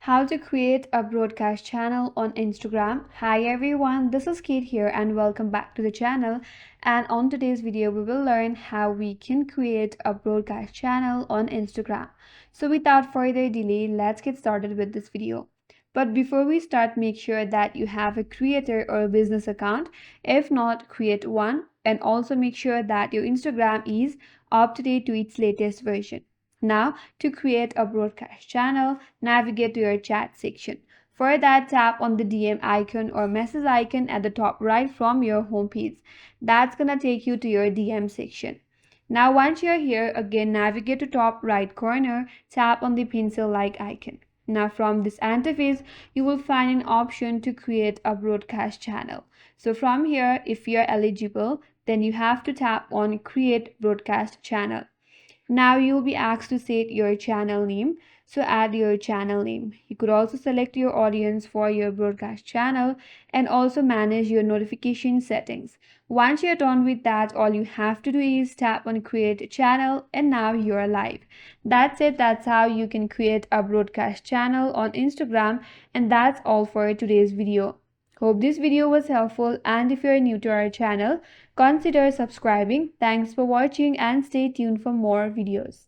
How to create a broadcast channel on Instagram. Hi everyone, this is Kate here and welcome back to the channel. And on today's video, we will learn how we can create a broadcast channel on Instagram. So without further delay, let's get started with this video. But before we start, make sure that you have a creator or a business account. If not, create one, and also make sure that your Instagram is up to date to its latest version. Now, to create a broadcast channel, navigate to your chat section. For that, tap on the DM icon or message icon at the top right from your home page. That's gonna take you to your DM section. Now, once you're here, again navigate to top right corner, tap on the pencil-like icon. Now, from this interface, you will find an option to create a broadcast channel. So from here, if you're eligible, then you have to tap on Create Broadcast Channel. Now you'll be asked to set your channel name, so add your channel name. You could also select your audience for your broadcast channel and also manage your notification settings. Once you're done with that, all you have to do is tap on create channel and now you're live. That's it. That's how you can create a broadcast channel on Instagram, and that's all for today's video. Hope this video was helpful, and if you're new to our channel, consider subscribing. Thanks for watching and stay tuned for more videos.